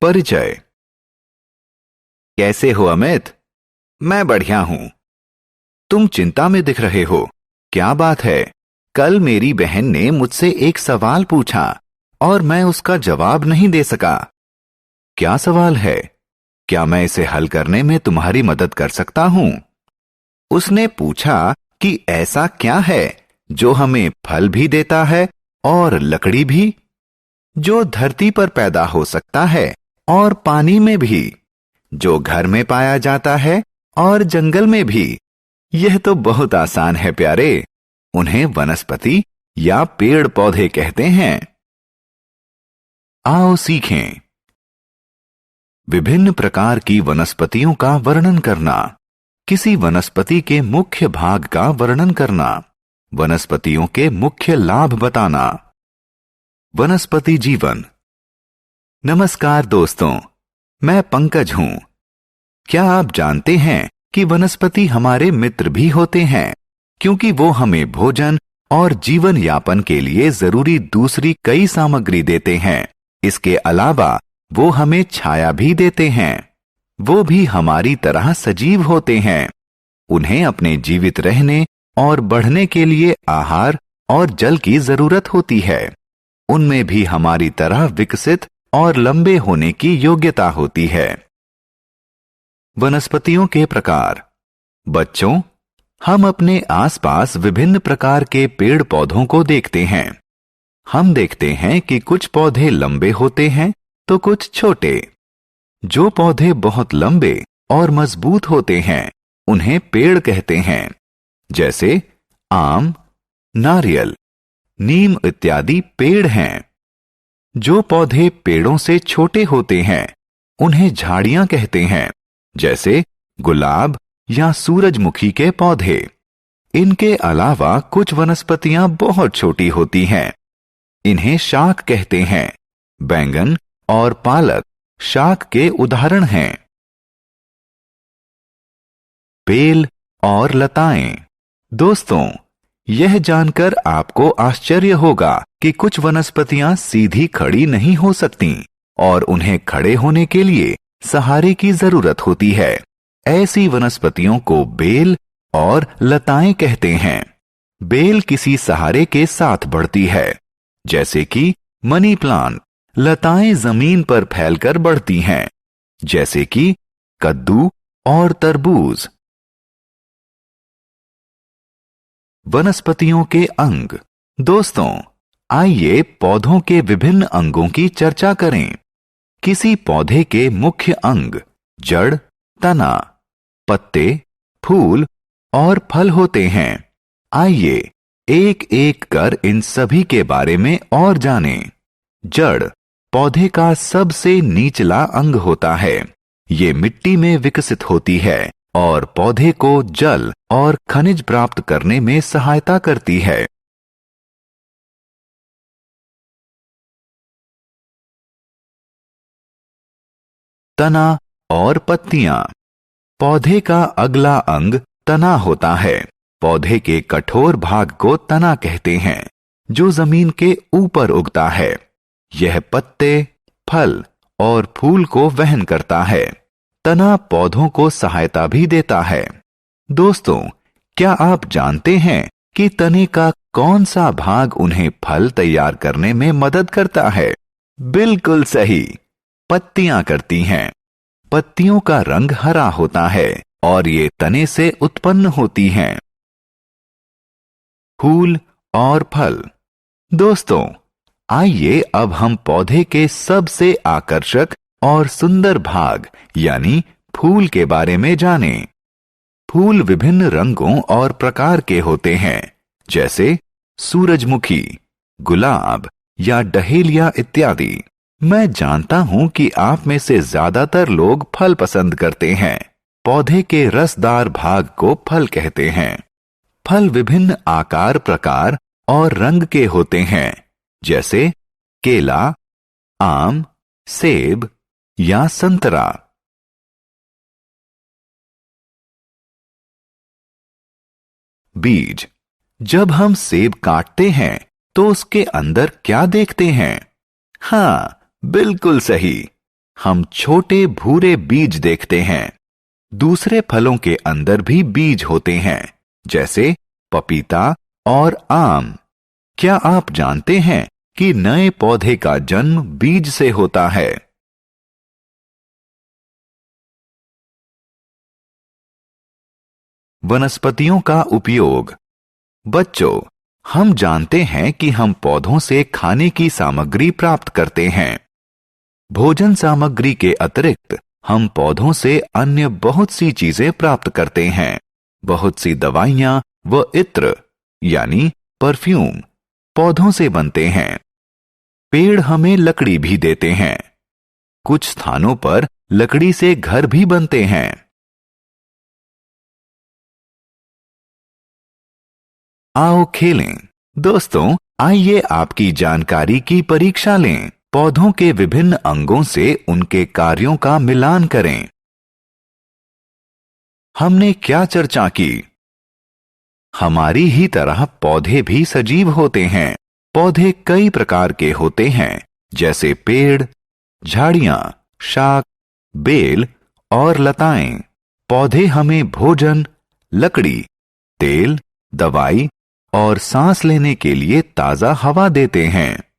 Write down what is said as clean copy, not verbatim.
परिचय। कैसे हो अमित? मैं बढ़िया हूं। तुम चिंता में दिख रहे हो, क्या बात है? कल मेरी बहन ने मुझसे एक सवाल पूछा और मैं उसका जवाब नहीं दे सका। क्या सवाल है? क्या मैं इसे हल करने में तुम्हारी मदद कर सकता हूं? उसने पूछा कि ऐसा क्या है जो हमें फल भी देता है और लकड़ी भी, जो धरती पर पैदा हो सकता है और पानी में भी, जो घर में पाया जाता है और जंगल में भी। यह तो बहुत आसान है प्यारे। उन्हें वनस्पति या पेड़ पौधे कहते हैं। आओ सीखें। विभिन्न प्रकार की वनस्पतियों का वर्णन करना। किसी वनस्पति के मुख्य भाग का वर्णन करना। वनस्पतियों के मुख्य लाभ बताना। वनस्पति जीवन। नमस्कार दोस्तों, मैं पंकज हूं। क्या आप जानते हैं कि वनस्पति हमारे मित्र भी होते हैं, क्योंकि वो हमें भोजन और जीवन यापन के लिए जरूरी दूसरी कई सामग्री देते हैं। इसके अलावा वो हमें छाया भी देते हैं। वो भी हमारी तरह सजीव होते हैं। उन्हें अपने जीवित रहने और बढ़ने के लिए आहार और जल की जरूरत होती है। उनमें भी हमारी तरह विकसित और लंबे होने की योग्यता होती है। वनस्पतियों के प्रकार। बच्चों, हम अपने आसपास विभिन्न प्रकार के पेड़ पौधों को देखते हैं। हम देखते हैं कि कुछ पौधे लंबे होते हैं तो कुछ छोटे। जो पौधे बहुत लंबे और मजबूत होते हैं उन्हें पेड़ कहते हैं, जैसे आम, नारियल, नीम इत्यादि पेड़ हैं। जो पौधे पेड़ों से छोटे होते हैं उन्हें झाड़ियां कहते हैं, जैसे गुलाब या सूरजमुखी के पौधे। इनके अलावा कुछ वनस्पतियां बहुत छोटी होती हैं। इन्हें शाक कहते हैं। बैंगन और पालक शाक के उदाहरण हैं। बेल और लताएं। दोस्तों, यह जानकर आपको आश्चर्य होगा कि कुछ वनस्पतियां सीधी खड़ी नहीं हो सकती और उन्हें खड़े होने के लिए सहारे की जरूरत होती है। ऐसी वनस्पतियों को बेल और लताएं कहते हैं। बेल किसी सहारे के साथ बढ़ती है, जैसे कि मनी प्लांट। लताएं जमीन पर फैलकर बढ़ती हैं, जैसे कि कद्दू और तरबूज। वनस्पतियों के अंग। दोस्तों, आइए पौधों के विभिन्न अंगों की चर्चा करें। किसी पौधे के मुख्य अंग जड़, तना, पत्ते, फूल और फल होते हैं। आइए एक एक कर इन सभी के बारे में और जानें। जड़ पौधे का सबसे निचला अंग होता है। ये मिट्टी में विकसित होती है और पौधे को जल और खनिज प्राप्त करने में सहायता करती है। तना और पत्तियां। पौधे का अगला अंग तना होता है। पौधे के कठोर भाग को तना कहते हैं, जो जमीन के ऊपर उगता है। यह पत्ते, फल और फूल को वहन करता है। तना पौधों को सहायता भी देता है। दोस्तों, क्या आप जानते हैं कि तने का कौन सा भाग उन्हें फल तैयार करने में मदद करता है? बिल्कुल सही, पत्तियां करती हैं। पत्तियों का रंग हरा होता है और ये तने से उत्पन्न होती हैं। फूल और फल। दोस्तों, आइए अब हम पौधे के सबसे आकर्षक और सुंदर भाग यानी फूल के बारे में जानें। फूल विभिन्न रंगों और प्रकार के होते हैं, जैसे सूरजमुखी, गुलाब या डहेलिया इत्यादि। मैं जानता हूं कि आप में से ज्यादातर लोग फल पसंद करते हैं। पौधे के रसदार भाग को फल कहते हैं। फल विभिन्न आकार, प्रकार और रंग के होते हैं, जैसे केला, आम, सेब या संतरा। बीज। जब हम सेब काटते हैं तो उसके अंदर क्या देखते हैं? हाँ, बिल्कुल सही, हम छोटे भूरे बीज देखते हैं। दूसरे फलों के अंदर भी बीज होते हैं, जैसे पपीता और आम। क्या आप जानते हैं कि नए पौधे का जन्म बीज से होता है? वनस्पतियों का उपयोग। बच्चों, हम जानते हैं कि हम पौधों से खाने की सामग्री प्राप्त करते हैं। भोजन सामग्री के अतिरिक्त हम पौधों से अन्य बहुत सी चीजें प्राप्त करते हैं। बहुत सी दवाइयां व इत्र यानी परफ्यूम पौधों से बनते हैं। पेड़ हमें लकड़ी भी देते हैं। कुछ स्थानों पर लकड़ी से घर भी बनते हैं। आओ खेलें। दोस्तों, आइए आपकी जानकारी की परीक्षा लें। पौधों के विभिन्न अंगों से उनके कार्यों का मिलान करें। हमने क्या चर्चा की? हमारी ही तरह पौधे भी सजीव होते हैं। पौधे कई प्रकार के होते हैं, जैसे पेड़, झाड़ियां, शाक, बेल और लताएं। पौधे हमें भोजन, लकड़ी, तेल, दवाई और सांस लेने के लिए ताजा हवा देते हैं।